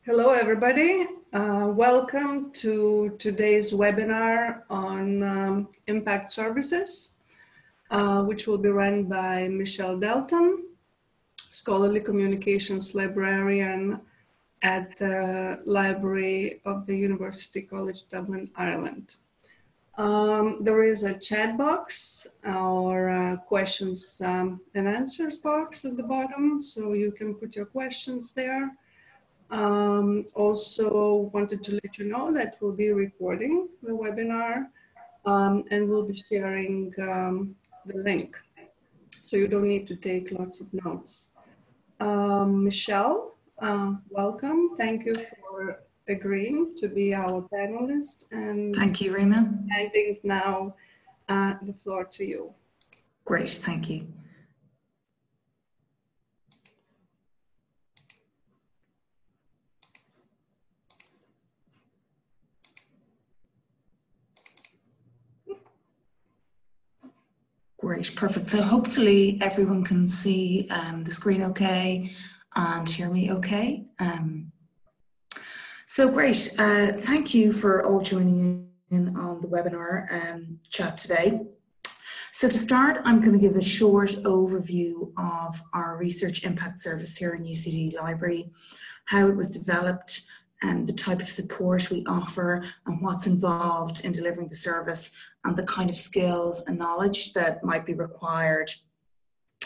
Hello, everybody. Welcome to today's webinar on impact services, which will be run by Michelle Dalton, Scholarly Communications Librarian at the Library of the University College Dublin, Ireland. There is a chat box or questions and answers box at the bottom, so you can put your questions there. Also wanted to let you know that we'll be recording the webinar and we'll be sharing the link. So you don't need to take lots of notes. Michelle, welcome. Thank you for agreeing to be our panelist. And thank you, Rima. Handing now the floor to you. Great, thank you. Great, perfect. So hopefully everyone can see the screen okay and hear me okay. So great, thank you for all joining in on the webinar chat today. So to start, I'm going to give a short overview of our research impact service here in UCD Library, how it was developed, and the type of support we offer and what's involved in delivering the service and the kind of skills and knowledge that might be required.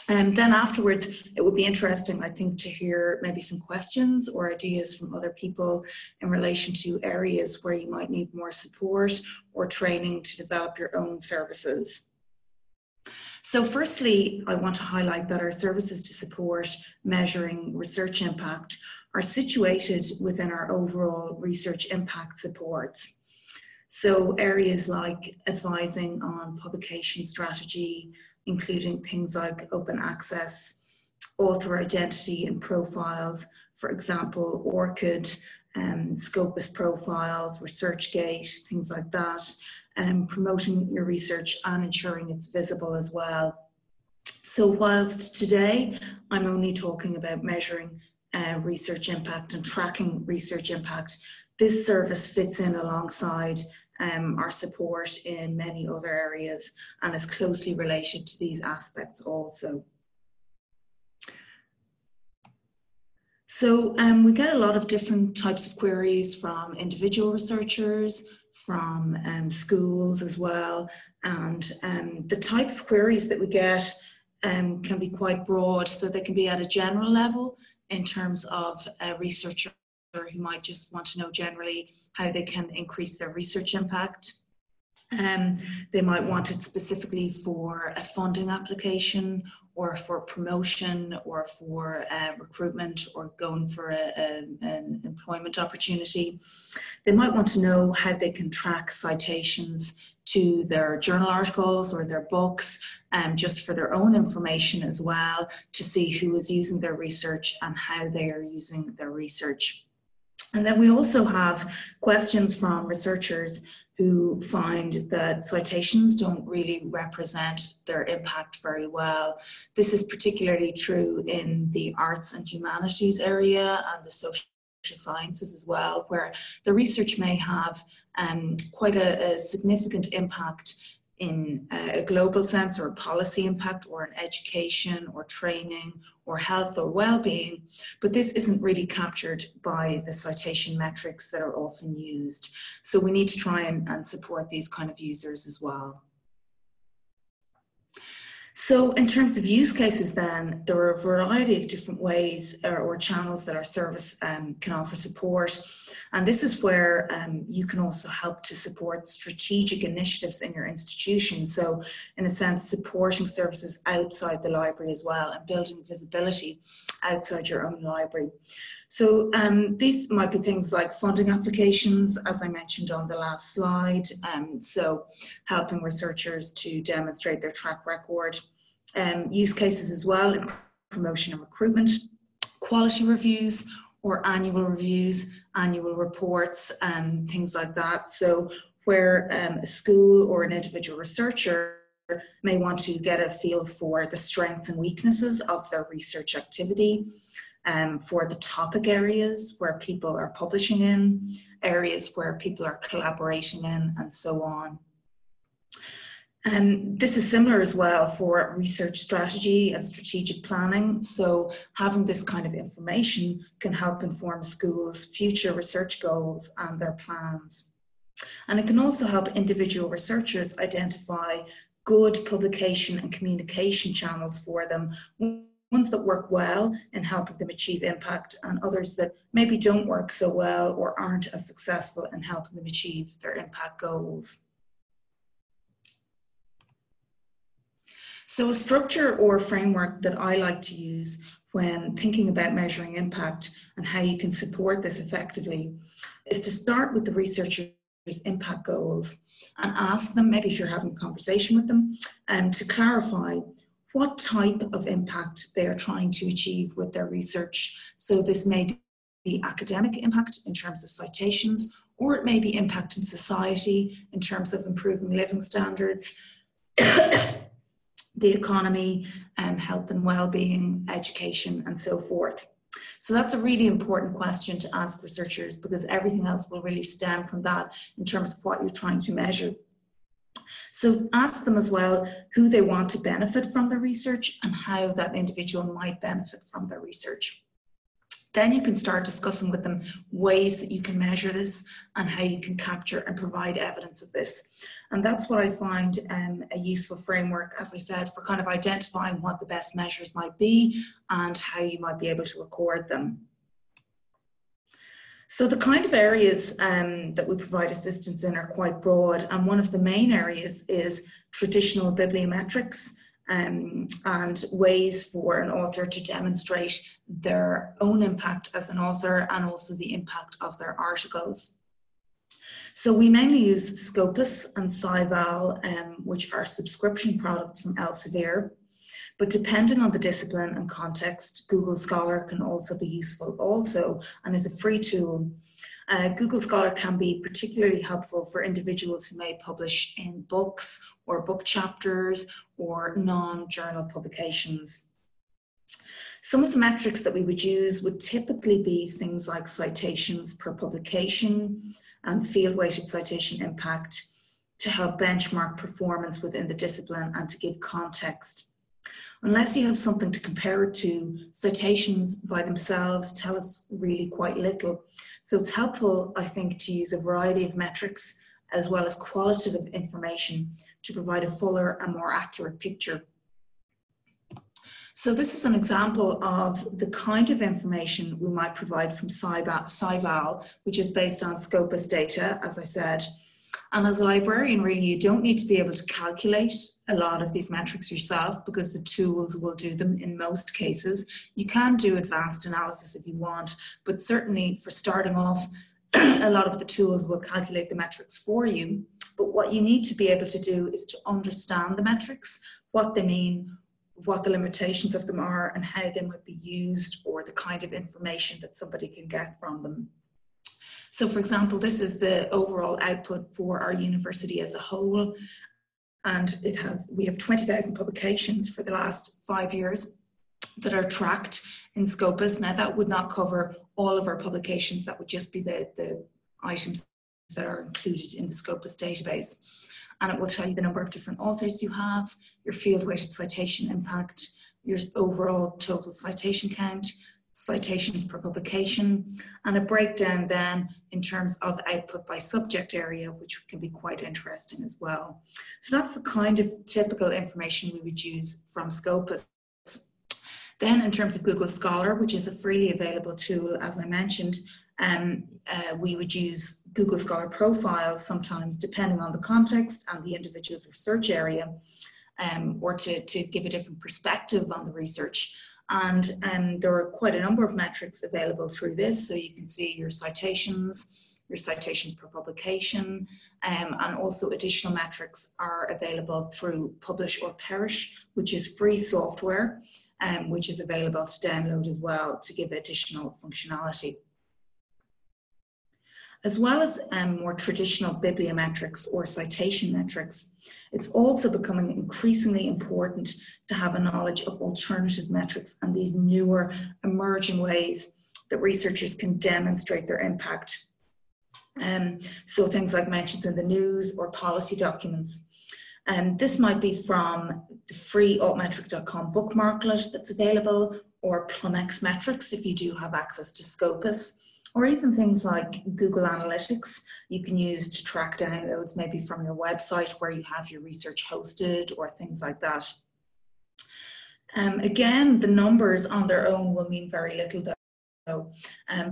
And then afterwards, it would be interesting, I think, to hear maybe some questions or ideas from other people in relation to areas where you might need more support or training to develop your own services. So firstly, I want to highlight that our services to support measuring research impact are situated within our overall research impact supports. So areas like advising on publication strategy, including things like open access, author identity and profiles, for example, ORCID, Scopus profiles, ResearchGate, things like that, and promoting your research and ensuring it's visible as well. So whilst today I'm only talking about measuring research impact and tracking research impact, this service fits in alongside our support in many other areas and is closely related to these aspects also. So we get a lot of different types of queries from individual researchers, from schools as well, and the type of queries that we get can be quite broad. So they can be at a general level in terms of a researcher who might just want to know generally how they can increase their research impact. They might want it specifically for a funding application or for promotion or for recruitment or going for an employment opportunity. They might want to know how they can track citations to their journal articles or their books, just for their own information as well, to see who is using their research and how they are using their research. And then we also have questions from researchers who find that citations don't really represent their impact very well. This is particularly true in the arts and humanities area and the social sciences as well, where the research may have quite a significant impact in a global sense, or a policy impact, or an education or training or health or well-being, but this isn't really captured by the citation metrics that are often used. So we need to try and support these kind of users as well. So in terms of use cases then, there are a variety of different ways or channels that our service can offer support. And this is where you can also help to support strategic initiatives in your institution. So in a sense, supporting services outside the library as well and building visibility outside your own library. So these might be things like funding applications, as I mentioned on the last slide. So helping researchers to demonstrate their track record. Use cases as well in promotion and recruitment, quality reviews or annual reviews, annual reports, and things like that. So where a school or an individual researcher may want to get a feel for the strengths and weaknesses of their research activity. for the topic areas where people are publishing in, areas where people are collaborating in, and so on. This is similar as well for research strategy and strategic planning. So having this kind of information can help inform schools' future research goals and their plans. And it can also help individual researchers identify good publication and communication channels for them, ones that work well in helping them achieve impact, and others that maybe don't work so well or aren't as successful in helping them achieve their impact goals. So a structure or framework that I like to use when thinking about measuring impact and how you can support this effectively is to start with the researcher's impact goals and ask them, maybe if you're having a conversation with them, to clarify what type of impact they are trying to achieve with their research. So this may be academic impact in terms of citations, or it may be impact in society in terms of improving living standards, the economy, health and well-being, education, and so forth. So that's a really important question to ask researchers, because everything else will really stem from that in terms of what you're trying to measure. So ask them as well who they want to benefit from their research and how that individual might benefit from their research. Then you can start discussing with them ways that you can measure this and how you can capture and provide evidence of this. And that's what I find a useful framework, as I said, for kind of identifying what the best measures might be and how you might be able to record them. So the kind of areas that we provide assistance in are quite broad, and one of the main areas is traditional bibliometrics, and ways for an author to demonstrate their own impact as an author and also the impact of their articles. So we mainly use Scopus and SciVal, which are subscription products from Elsevier. But depending on the discipline and context, Google Scholar can also be useful also and is a free tool. Google Scholar can be particularly helpful for individuals who may publish in books or book chapters or non-journal publications. Some of the metrics that we would use would typically be things like citations per publication and field-weighted citation impact to help benchmark performance within the discipline and to give context. Unless you have something to compare it to, citations by themselves tell us really quite little. So it's helpful, I think, to use a variety of metrics as well as qualitative information to provide a fuller and more accurate picture. So this is an example of the kind of information we might provide from SciVal, which is based on Scopus data, as I said. And as a librarian, really, you don't need to be able to calculate a lot of these metrics yourself because the tools will do them in most cases. You can do advanced analysis if you want, but certainly for starting off, a lot of the tools will calculate the metrics for you. But what you need to be able to do is to understand the metrics, what they mean, what the limitations of them are, and how they might be used, or the kind of information that somebody can get from them. So for example, this is the overall output for our university as a whole. And we have 20,000 publications for the last 5 years that are tracked in Scopus. Now that would not cover all of our publications, that would just be the items that are included in the Scopus database. And it will tell you the number of different authors you have, your field-weighted citation impact, your overall total citation count, citations per publication, and a breakdown then in terms of output by subject area, which can be quite interesting as well. So that's the kind of typical information we would use from Scopus. Then in terms of Google Scholar, which is a freely available tool, as I mentioned, we would use Google Scholar profiles sometimes depending on the context and the individual's research area, or to give a different perspective on the research. And there are quite a number of metrics available through this. So you can see your citations per publication, and also additional metrics are available through Publish or Perish, which is free software, which is available to download as well to give additional functionality. As well as more traditional bibliometrics or citation metrics, it's also becoming increasingly important to have a knowledge of alternative metrics and these newer emerging ways that researchers can demonstrate their impact. So things like mentions in the news or policy documents. This might be from the free altmetric.com bookmarklet that's available, or Plumex metrics if you do have access to Scopus, or even things like Google Analytics you can use to track downloads maybe from your website where you have your research hosted, or things like that. Again, the numbers on their own will mean very little though.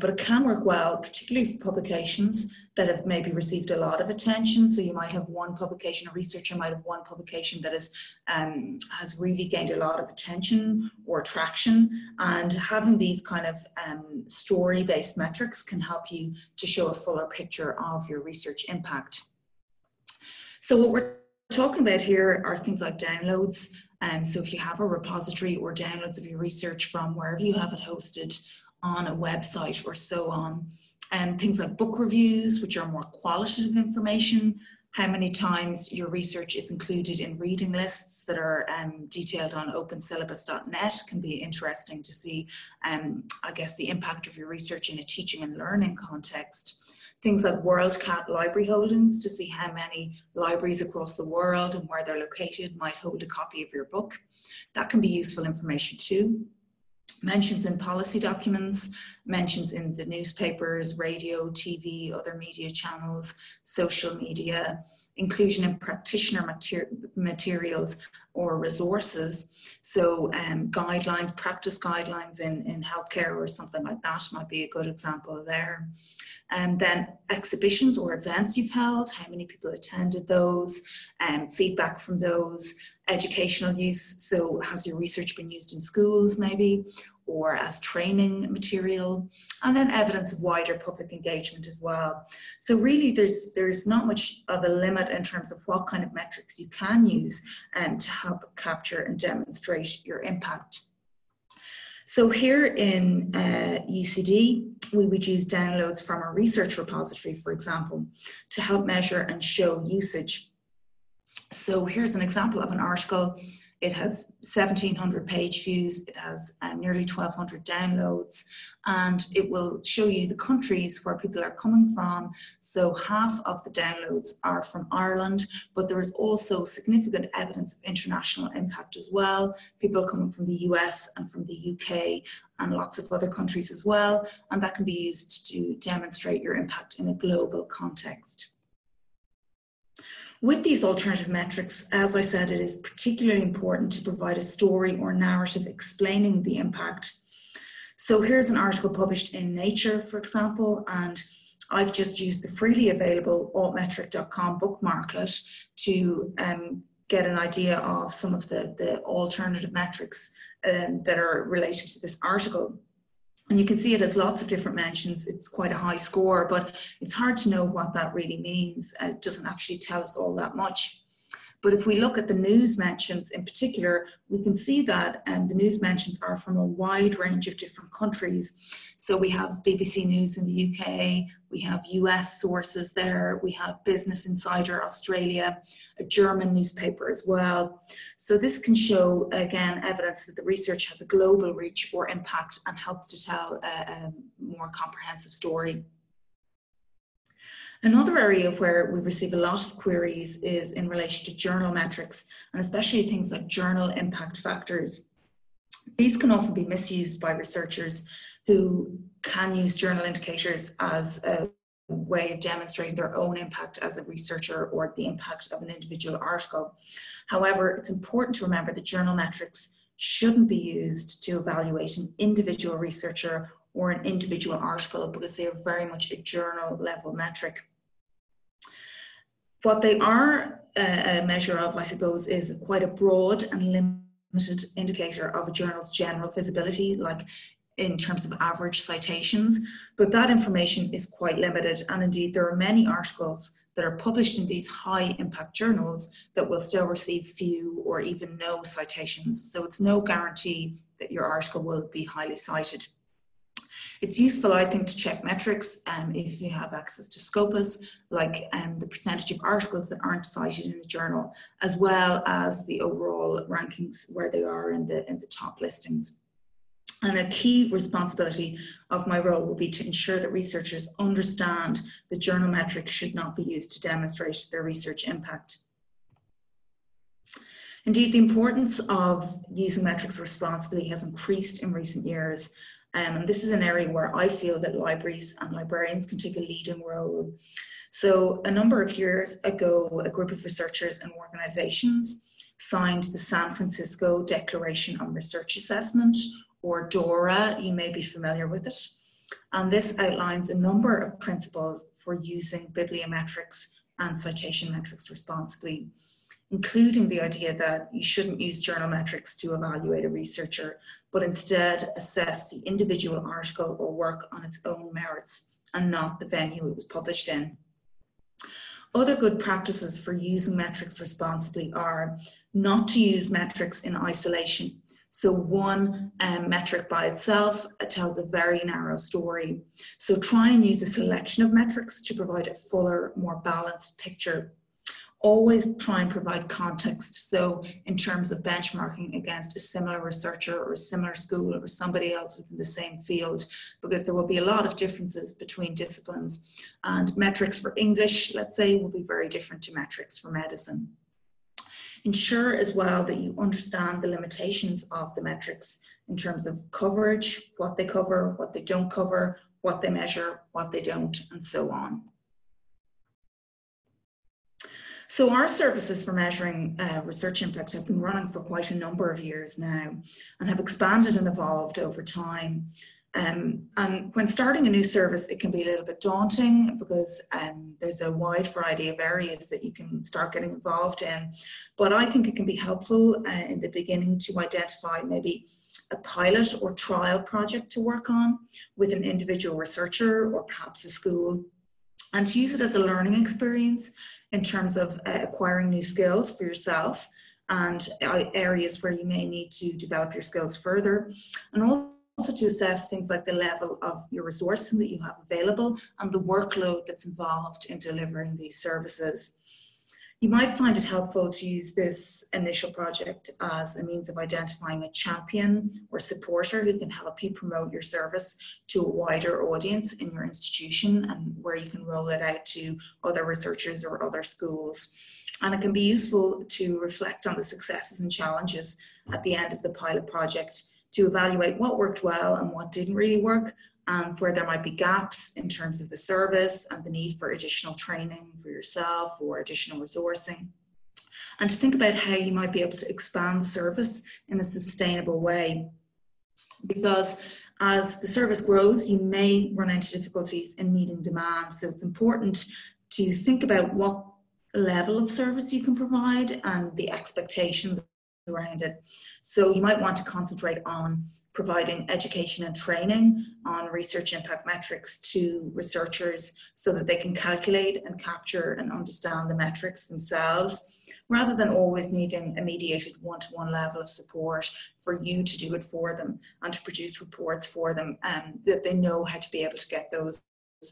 But it can work well, particularly for publications that have maybe received a lot of attention. So you might have one publication, a researcher might have one publication that has really gained a lot of attention or traction, and having these kind of story-based metrics can help you to show a fuller picture of your research impact. So what we're talking about here are things like downloads. So if you have a repository or downloads of your research from wherever you have it hosted, on a website or so on, and things like book reviews, which are more qualitative information, how many times your research is included in reading lists that are detailed on opensyllabus.net can be interesting to see, I guess, the impact of your research in a teaching and learning context. Things like WorldCat library holdings, to see how many libraries across the world and where they're located might hold a copy of your book. That can be useful information too. Mentions in policy documents, mentions in the newspapers, radio, TV, other media channels, social media, inclusion in practitioner materials or resources. So guidelines, practice guidelines in healthcare or something like that might be a good example there. And then exhibitions or events you've held, how many people attended those, feedback from those, educational use. So has your research been used in schools maybe, or as training material, and then evidence of wider public engagement as well. So really there's not much of a limit in terms of what kind of metrics you can use to help capture and demonstrate your impact. So here in UCD, we would use downloads from our research repository, for example, to help measure and show usage. So here's an example of an article. It has 1,700 page views, it has nearly 1,200 downloads, and it will show you the countries where people are coming from. So half of the downloads are from Ireland, but there is also significant evidence of international impact as well. People coming from the US and from the UK and lots of other countries as well, and that can be used to demonstrate your impact in a global context. With these alternative metrics, as I said, it is particularly important to provide a story or narrative explaining the impact. So here's an article published in Nature, for example, and I've just used the freely available altmetric.com bookmarklet to get an idea of some of the alternative metrics that are related to this article. And you can see it has lots of different mentions. It's quite a high score, but it's hard to know what that really means. It doesn't actually tell us all that much. But if we look at the news mentions in particular, we can see that the news mentions are from a wide range of different countries. So we have BBC News in the UK, we have US sources there, we have Business Insider Australia, a German newspaper as well. So this can show, again, evidence that the research has a global reach or impact and helps to tell a more comprehensive story. Another area where we receive a lot of queries is in relation to journal metrics, and especially things like journal impact factors. These can often be misused by researchers who can use journal indicators as a way of demonstrating their own impact as a researcher or the impact of an individual article. However, it's important to remember that journal metrics shouldn't be used to evaluate an individual researcher or an individual article, because they are very much a journal level metric. What they are a measure of, I suppose, is quite a broad and limited indicator of a journal's general visibility, like in terms of average citations, but that information is quite limited, and indeed there are many articles that are published in these high impact journals that will still receive few or even no citations. So it's no guarantee that your article will be highly cited. It's useful, I think, to check metrics if you have access to Scopus, like the percentage of articles that aren't cited in a journal, as well as the overall rankings where they are in the top listings. And a key responsibility of my role will be to ensure that researchers understand that journal metrics should not be used to demonstrate their research impact. Indeed, the importance of using metrics responsibly has increased in recent years. And this is an area where I feel that libraries and librarians can take a leading role. So a number of years ago, a group of researchers and organizations signed the San Francisco Declaration on Research Assessment, or DORA. You may be familiar with it. And this outlines a number of principles for using bibliometrics and citation metrics responsibly, including the idea that you shouldn't use journal metrics to evaluate a researcher, but instead assess the individual article or work on its own merits and not the venue it was published in. Other good practices for using metrics responsibly are not to use metrics in isolation. So one metric by itself tells a very narrow story. So try and use a selection of metrics to provide a fuller, more balanced picture. Always try and provide context. So in terms of benchmarking against a similar researcher or a similar school or somebody else within the same field, because there will be a lot of differences between disciplines. And metrics for English, let's say, will be very different to metrics for medicine. Ensure as well that you understand the limitations of the metrics in terms of coverage, what they cover, what they don't cover, what they measure, what they don't, and so on. So our services for measuring research impact have been running for quite a number of years now and have expanded and evolved over time. And when starting a new service, it can be a little bit daunting because there's a wide variety of areas that you can start getting involved in. But I think it can be helpful in the beginning to identify maybe a pilot or trial project to work on with an individual researcher or perhaps a school, and to use it as a learning experience in terms of acquiring new skills for yourself and areas where you may need to develop your skills further, and also to assess things like the level of your resourcing that you have available and the workload that's involved in delivering these services. You might find it helpful to use this initial project as a means of identifying a champion or supporter who can help you promote your service to a wider audience in your institution and where you can roll it out to other researchers or other schools. And it can be useful to reflect on the successes and challenges at the end of the pilot project to evaluate what worked well and what didn't really work, and where there might be gaps in terms of the service and the need for additional training for yourself or additional resourcing. And to think about how you might be able to expand the service in a sustainable way. Because as the service grows, you may run into difficulties in meeting demand. So it's important to think about what level of service you can provide and the expectations around it. So you might want to concentrate on providing education and training on research impact metrics to researchers so that they can calculate and capture and understand the metrics themselves, rather than always needing a mediated one-to-one level of support for you to do it for them and to produce reports for them, and that they know how to be able to get those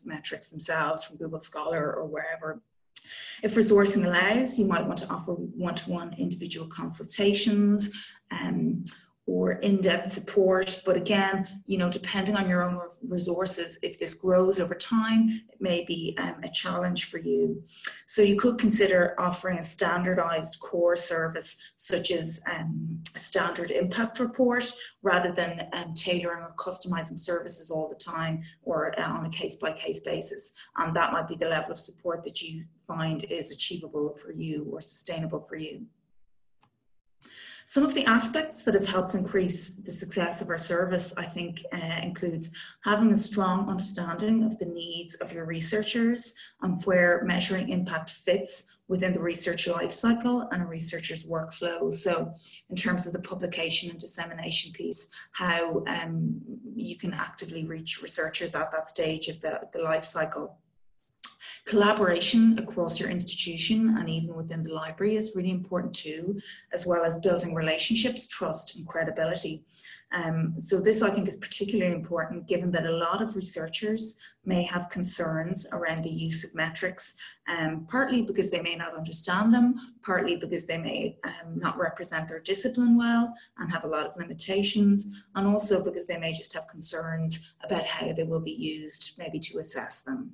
metrics themselves from Google Scholar or wherever. If resourcing allows, you might want to offer one-to-one individual consultations or in-depth support. But again, you know, depending on your own resources, if this grows over time, it may be a challenge for you. So you could consider offering a standardized core service, such as a standard impact report, rather than tailoring or customizing services all the time or on a case-by-case basis. And that might be the level of support that you find is achievable for you or sustainable for you. Some of the aspects that have helped increase the success of our service, I think, includes having a strong understanding of the needs of your researchers and where measuring impact fits within the research lifecycle and a researcher's workflow. So in terms of the publication and dissemination piece, how you can actively reach researchers at that stage of the life cycle. Collaboration across your institution and even within the library is really important too, as well as building relationships, trust and credibility. So this, I think, is particularly important given that a lot of researchers may have concerns around the use of metrics, partly because they may not understand them, partly because they may not represent their discipline well and have a lot of limitations, and also because they may just have concerns about how they will be used, maybe to assess them.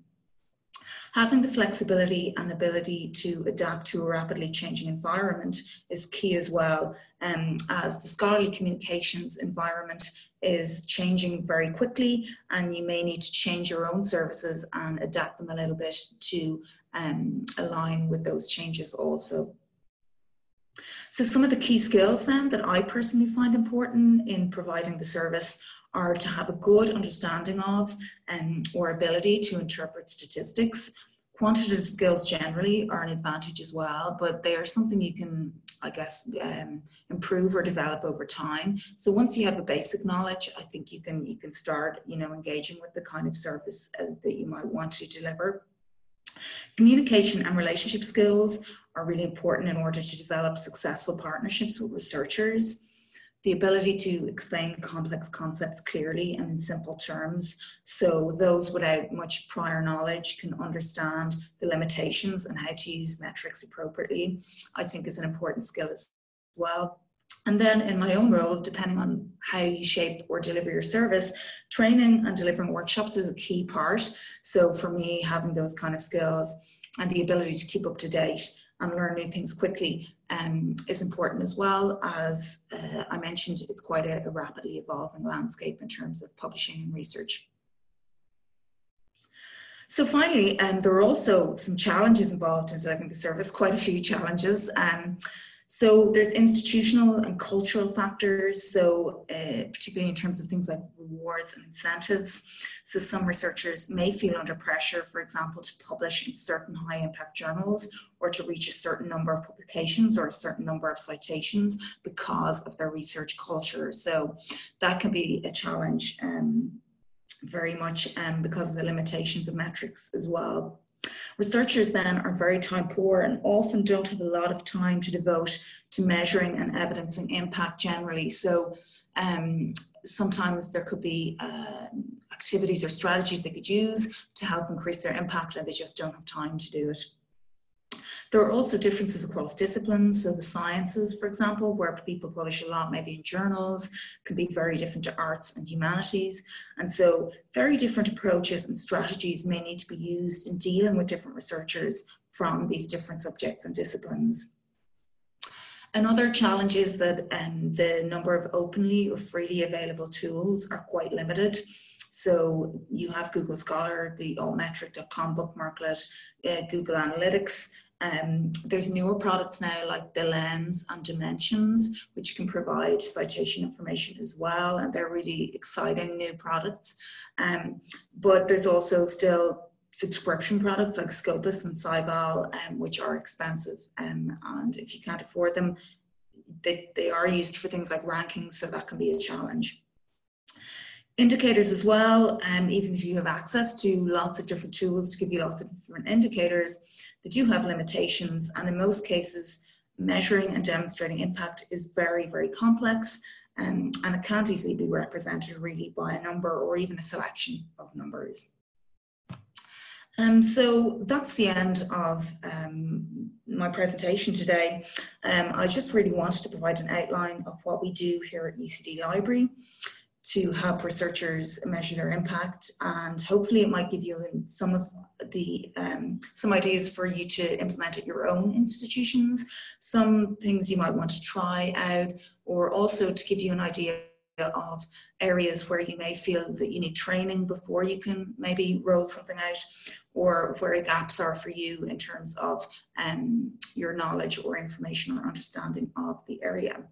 Having the flexibility and ability to adapt to a rapidly changing environment is key as well, as the scholarly communications environment is changing very quickly, and you may need to change your own services and adapt them a little bit to align with those changes also. So some of the key skills then that I personally find important in providing the service are to have a good understanding of or ability to interpret statistics. Quantitative skills generally are an advantage as well, but they are something you can, I guess, improve or develop over time. So once you have a basic knowledge, I think you can start, engaging with the kind of service that you might want to deliver. Communication and relationship skills are really important in order to develop successful partnerships with researchers. The ability to explain complex concepts clearly and in simple terms, so those without much prior knowledge can understand the limitations and how to use metrics appropriately, I think is an important skill as well. And then in my own role, depending on how you shape or deliver your service, training and delivering workshops is a key part. So for me, having those kind of skills and the ability to keep up to date and learn new things quickly is important, as well as I mentioned, it's quite a rapidly evolving landscape in terms of publishing and research. So finally, there are also some challenges involved in delivering the service, quite a few challenges. So there's institutional and cultural factors, so particularly in terms of things like rewards and incentives. So some researchers may feel under pressure, for example, to publish in certain high impact journals or to reach a certain number of publications or a certain number of citations because of their research culture. So that can be a challenge very much because of the limitations of metrics as well. Researchers then are very time poor and often don't have a lot of time to devote to measuring and evidencing impact generally. So sometimes there could be activities or strategies they could use to help increase their impact, and they just don't have time to do it. There are also differences across disciplines. So the sciences, for example, where people publish a lot, maybe in journals, can be very different to arts and humanities. And so very different approaches and strategies may need to be used in dealing with different researchers from these different subjects and disciplines. Another challenge is that the number of openly or freely available tools are quite limited. So you have Google Scholar, the altmetric.com bookmarklet, Google Analytics. There's newer products now like the Lens and Dimensions, which can provide citation information as well, and they're really exciting new products. But there's also still subscription products like Scopus and Cybal, which are expensive, and if you can't afford them, they are used for things like rankings, so that can be a challenge. Indicators as well, even if you have access to lots of different tools to give you lots of different indicators, they do have limitations, and in most cases, measuring and demonstrating impact is very, very complex, and it can't easily be represented really by a number or even a selection of numbers. So that's the end of my presentation today. I just really wanted to provide an outline of what we do here at UCD Library to help researchers measure their impact, and hopefully it might give you some of the some ideas for you to implement at your own institutions, some things you might want to try out, or also to give you an idea of areas where you may feel that you need training before you can maybe roll something out, or where gaps are for you in terms of your knowledge or information or understanding of the area.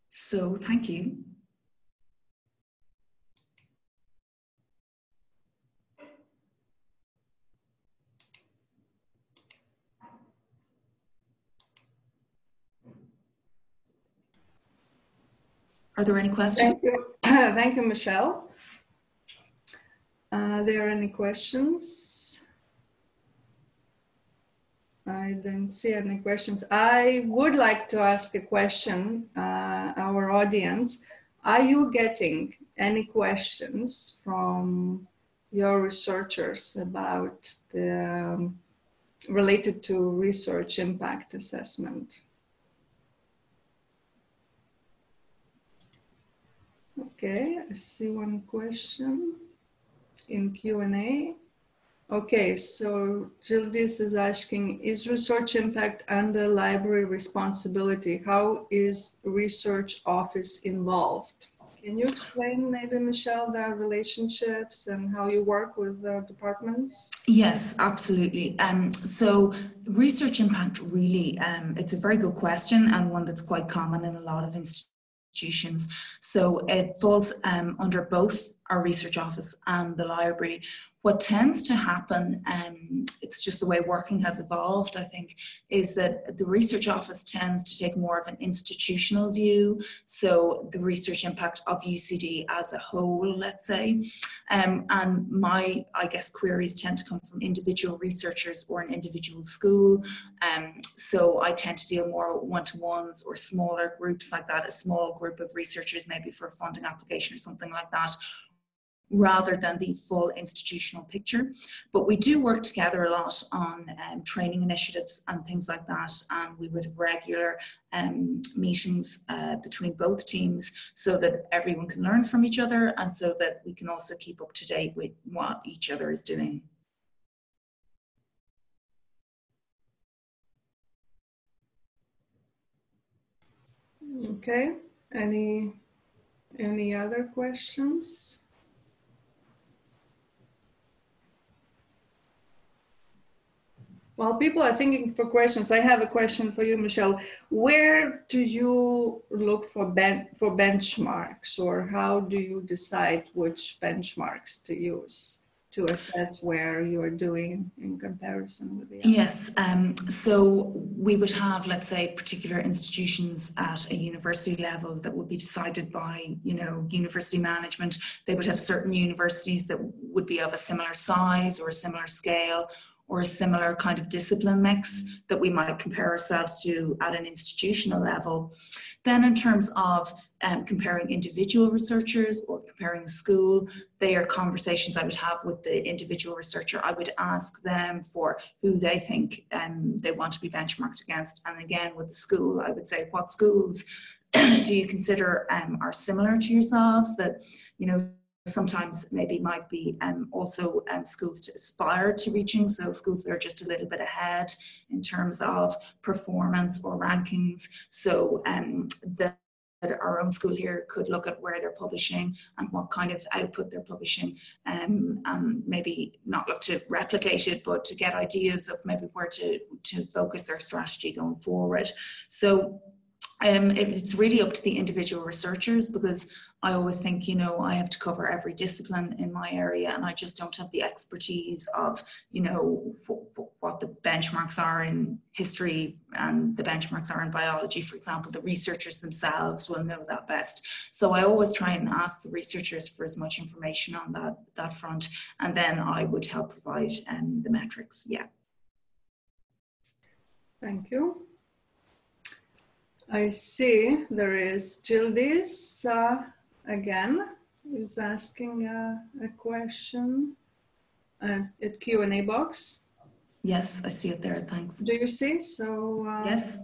So thank you. Are there any questions? Thank you. Thank you, Michelle. Are there any questions? I don't see any questions. I would like to ask a question, our audience. Are you getting any questions from your researchers about the related to research impact assessment? Okay, I see one question in Q&A. Okay, so Gildis is asking, is research impact under library responsibility? How is research office involved? Can you explain maybe, Michelle, the relationships and how you work with the departments? Yes, absolutely. So research impact really, it's a very good question and one that's quite common in a lot of institutions. So it falls under both our research office and the library. What tends to happen, it's just the way working has evolved, I think, is that the research office tends to take more of an institutional view. So the research impact of UCD as a whole, let's say. And my, I guess, queries tend to come from individual researchers or an individual school. So I tend to deal more one-to-ones or smaller groups like that, a small group of researchers, maybe for a funding application or something like that, rather than the full institutional picture. But we do work together a lot on training initiatives and things like that, and we would have regular meetings between both teams so that everyone can learn from each other and so that we can also keep up to date with what each other is doing. Okay, any other questions? While people are thinking for questions, I have a question for you, Michelle. Where do you look for benchmarks, or how do you decide which benchmarks to use to assess where you are doing in comparison with the others? Yes, so we would have, let's say, particular institutions at a university level that would be decided by, you know, university management. They would have certain universities that would be of a similar size or a similar scale, or a similar kind of discipline mix that we might compare ourselves to at an institutional level. Then in terms of comparing individual researchers or comparing a school, they are conversations I would have with the individual researcher. I would ask them for who they think they want to be benchmarked against. And again, with the school, I would say, what schools do you consider are similar to yourselves, that, you know, sometimes maybe might be also schools to aspire to reaching, so schools that are just a little bit ahead in terms of performance or rankings. So our own school here could look at where they're publishing and what kind of output they're publishing, and maybe not look to replicate it, but to get ideas of maybe where to focus their strategy going forward. So it's really up to the individual researchers, because I always think, you know, I have to cover every discipline in my area and I just don't have the expertise of, you know, what the benchmarks are in history and the benchmarks are in biology, for example. The researchers themselves will know that best. So I always try and ask the researchers for as much information on that front, and then I would help provide the metrics. Yeah. Thank you. I see there is Gildis again, is asking a question at Q&A box. Yes, I see it there, thanks. Do you see? So yes.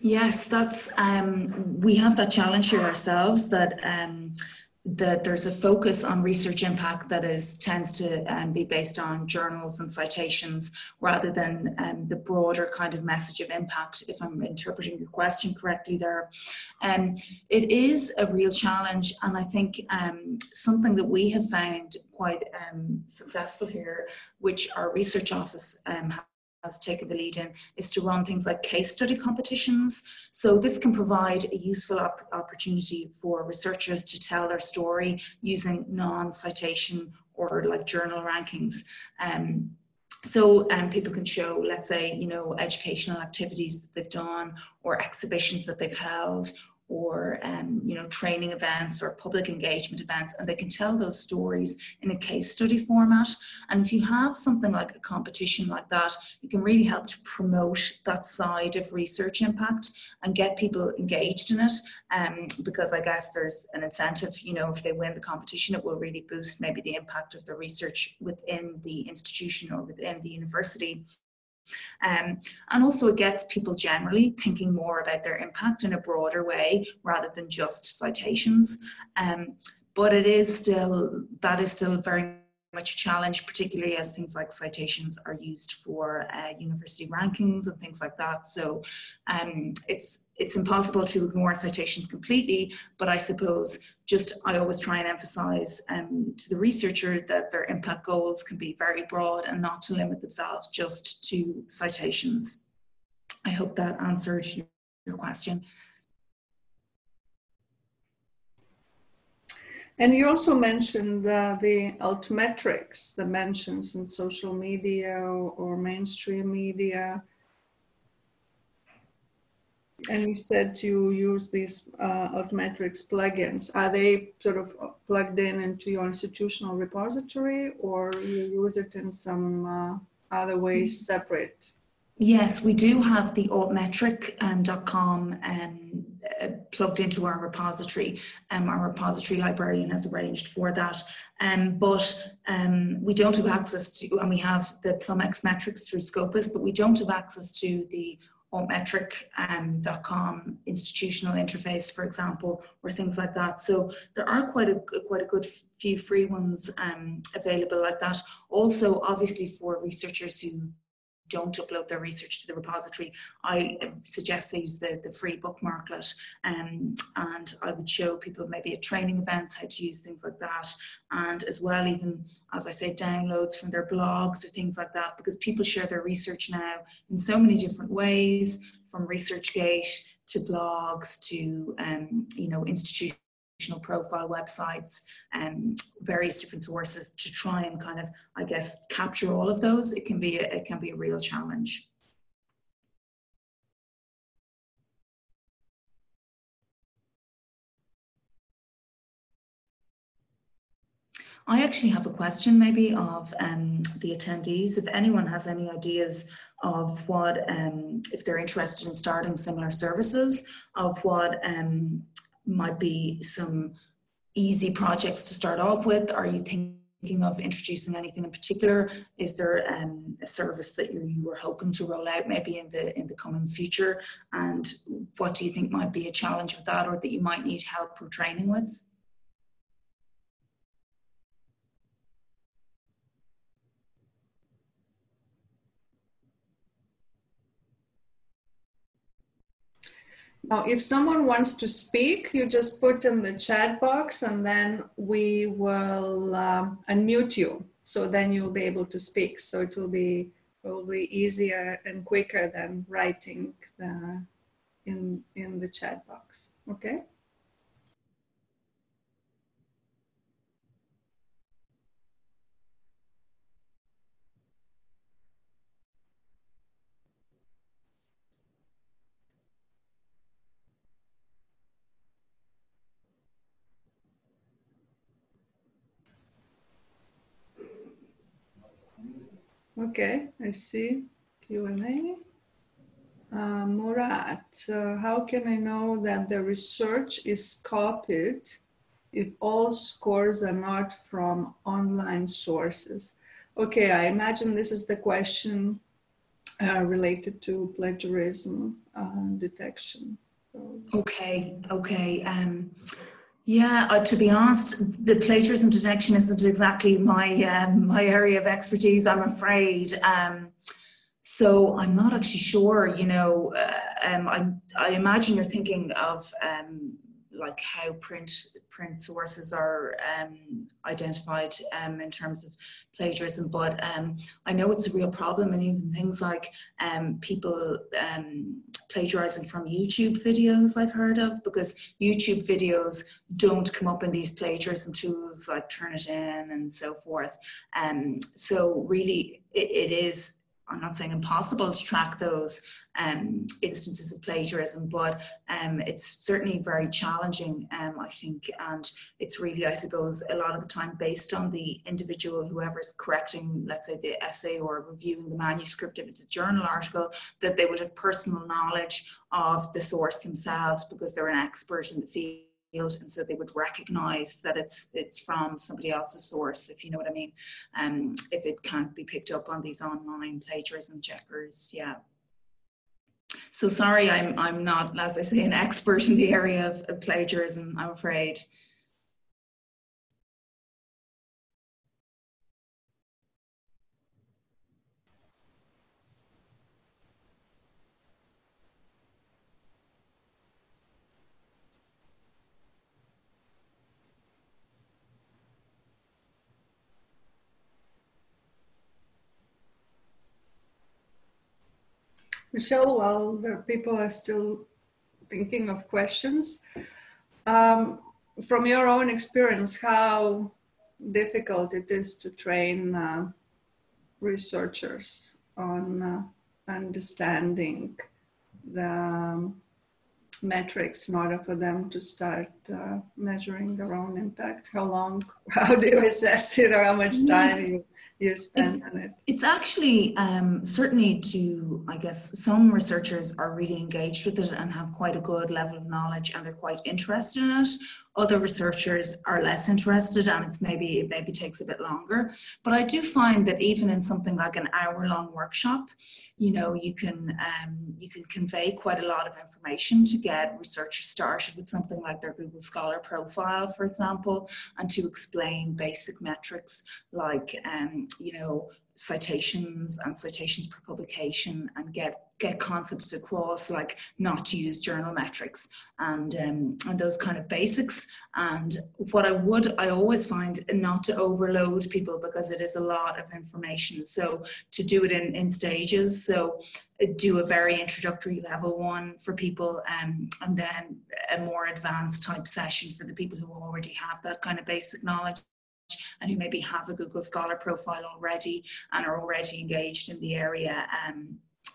Yes, that's we have that challenge here ourselves, that there's a focus on research impact that tends to be based on journals and citations, rather than the broader kind of message of impact, if I'm interpreting your question correctly there. It is a real challenge, and I think something that we have found quite successful here, which our research office has taken the lead in, is to run things like case study competitions. So this can provide a useful opportunity for researchers to tell their story using non-citation or like journal rankings. So people can show, let's say, you know, educational activities that they've done, or exhibitions that they've held, or you know, training events or public engagement events, and they can tell those stories in a case study format. And if you have something like a competition like that, it can really help to promote that side of research impact and get people engaged in it, because I guess there's an incentive, you know, if they win the competition, it will really boost maybe the impact of the research within the institution or within the university. And also it gets people generally thinking more about their impact in a broader way rather than just citations. But that is still very much a challenge, particularly as things like citations are used for university rankings and things like that. So it's impossible to ignore citations completely, but I suppose I always try and emphasize to the researcher that their impact goals can be very broad and not to limit themselves just to citations. I hope that answered your question. And you also mentioned the altmetrics, the mentions in social media or mainstream media. And you said you use these altmetrics plugins. Are they sort of plugged into your institutional repository, or you use it in some other ways separate? Yes, we do have the altmetric.com plugged into our repository. Our repository librarian has arranged for that. But we don't have access to, and we have the Plumex metrics through Scopus, but we don't have access to the altmetric.com institutional interface, for example, or things like that. So there are quite a good few free ones available like that. Also, obviously, for researchers who don't upload their research to the repository, I suggest they use the free bookmarklet, and I would show people maybe at training events how to use things like that, and as well, even as I say, downloads from their blogs or things like that, because people share their research now in so many different ways, from ResearchGate to blogs to you know, institutional profile websites and various different sources. To try and kind of, I guess, capture all of those, it can be a real challenge. I actually have a question maybe of the attendees. If anyone has any ideas of what, if they're interested in starting similar services, of what might be some easy projects to start off with. Are you thinking of introducing anything in particular? Is there a service that you were hoping to roll out maybe in the coming future? And what do you think might be a challenge with that, or that you might need help or training with? Now, if someone wants to speak, you just put in the chat box and then we will unmute you. So then you'll be able to speak. So it will be probably easier and quicker than writing in the chat box. Okay? Okay, I see Q&A. Murat, how can I know that the research is copied if all scores are not from online sources? Okay, I imagine this is the question related to plagiarism detection. Okay. Yeah, to be honest, the plagiarism detection isn't exactly my my area of expertise, I'm afraid. So I'm not actually sure. You know, I imagine you're thinking of like how print sources are identified in terms of plagiarism, but I know it's a real problem, and even things like people plagiarizing from YouTube videos I've heard of, because YouTube videos don't come up in these plagiarism tools like Turnitin and so forth. So really it is, I'm not saying impossible to track those instances of plagiarism, but it's certainly very challenging, I think, and it's really, I suppose, a lot of the time based on the individual, whoever's correcting, let's say, the essay or reviewing the manuscript, if it's a journal article, that they would have personal knowledge of the source themselves because they're an expert in the field. And so they would recognize that it's from somebody else's source, if you know what I mean, if it can't be picked up on these online plagiarism checkers. Yeah. So sorry, I'm not, as I say, an expert in the area of plagiarism, I'm afraid. Michelle, while the people are still thinking of questions, from your own experience, how difficult it is to train researchers on understanding the metrics in order for them to start measuring their own impact? How do you assess it, or how much time you spend on it? It's actually certainly I guess some researchers are really engaged with it and have quite a good level of knowledge and they're quite interested in it. Other researchers are less interested and it maybe takes a bit longer. But I do find that even in something like an hour-long workshop, you know, you can convey quite a lot of information to get researchers started with something like their Google Scholar profile, for example, and to explain basic metrics like, you know, citations and citations per publication, and get concepts across, like not to use journal metrics and those kind of basics. And what I always find not to overload people, because it is a lot of information. So to do it in stages. So do a very introductory level one for people, and then a more advanced type session for the people who already have that kind of basic knowledge and who maybe have a Google Scholar profile already and are already engaged in the area,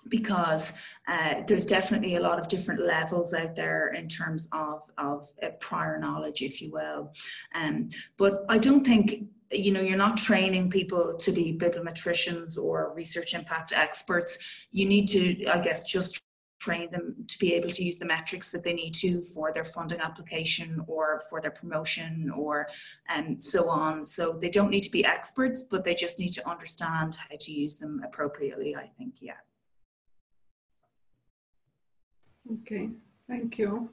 because there's definitely a lot of different levels out there in terms of prior knowledge, if you will. But I don't think, you know, you're not training people to be bibliometricians or research impact experts. You need to, I guess, just train them to be able to use the metrics that they need to for their funding application or for their promotion or so on. So they don't need to be experts, but they just need to understand how to use them appropriately, I think, yeah. Okay, thank you.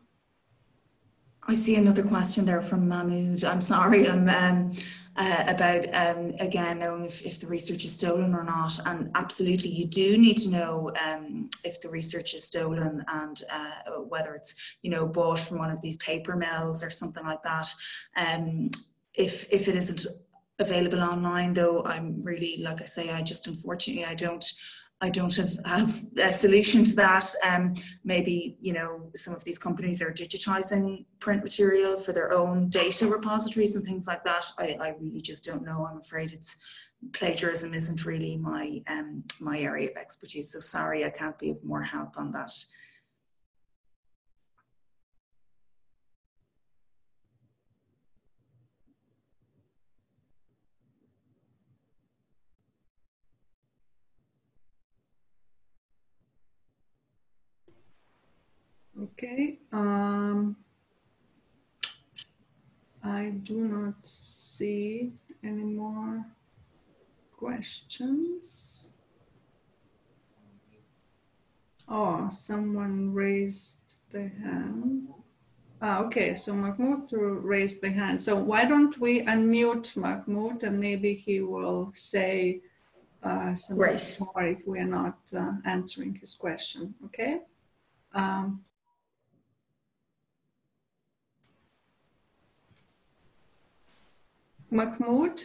I see another question there from Mahmood. I'm sorry, about again knowing if the research is stolen or not. And absolutely, you do need to know if the research is stolen and whether it's, you know, bought from one of these paper mills or something like that. If it isn't available online, though, I'm really, like I say, unfortunately I don't have a solution to that. Maybe, you know, some of these companies are digitizing print material for their own data repositories and things like that. I really just don't know. I'm afraid plagiarism isn't really my area of expertise. So sorry, I can't be of more help on that. Okay, I do not see any more questions. Oh, someone raised their hand. Okay, so Mahmoud raised the hand. So why don't we unmute Mahmoud and maybe he will say something more if we are not answering his question, okay? Mahmoud,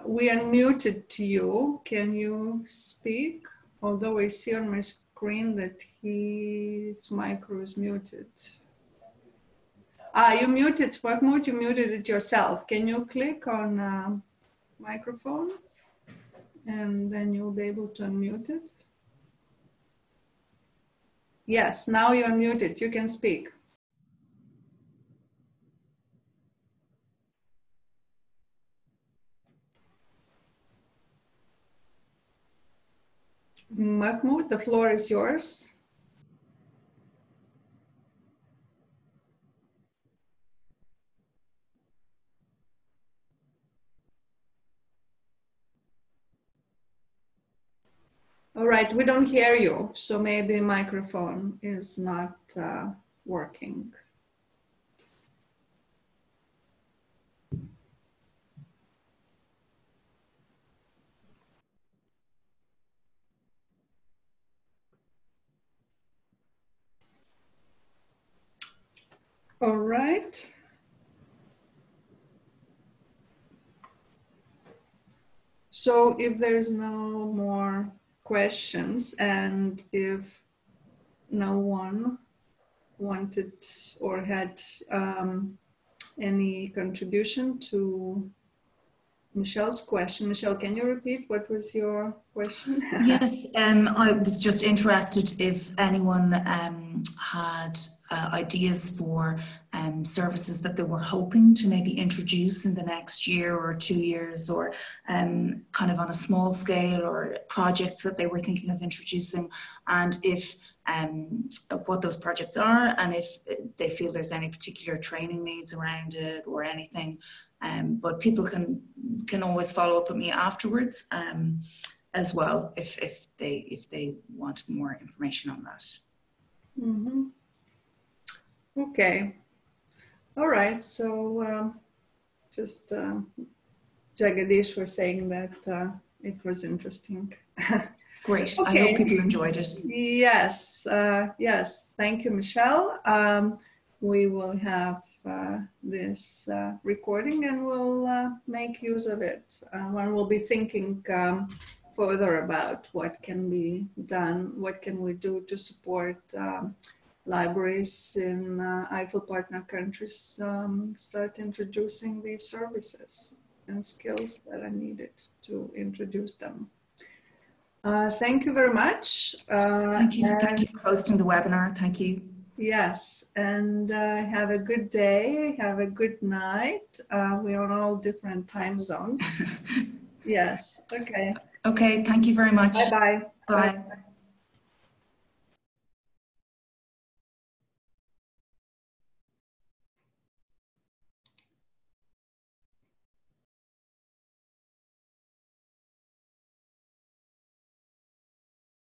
we unmuted to you. Can you speak? Although I see on my screen that his micro is muted. You muted, Mahmoud, you muted it yourself. Can you click on microphone? and then you'll be able to unmute it. Yes, now you're unmuted. You can speak. Mahmoud, the floor is yours. All right, we don't hear you, so maybe microphone is not working. All right. So if there's no more questions and if no one wanted or had any contribution to Michelle's question. Michelle, can you repeat what was your question? Yes, I was just interested if anyone had ideas for services that they were hoping to maybe introduce in the next year or 2 years, or kind of on a small scale, or projects that they were thinking of introducing, and if what those projects are, and if they feel there's any particular training needs around it or anything. But people can always follow up with me afterwards as well if they want more information on that. Mm-hmm. Okay. All right. So just Jagadish was saying that it was interesting. Great. Okay. I hope people enjoyed it. Yes. Yes. Thank you, Michelle. We will have this recording and we'll make use of it. And we'll be thinking further about what can be done, what can we do to support libraries in IFL partner countries start introducing these services and skills that are needed to introduce them. Thank you very much. Thank you for hosting the webinar. Thank you. Yes, and have a good day, have a good night. We're on all different time zones. Yes, okay. Okay, thank you very much. Bye-bye. Bye. Bye.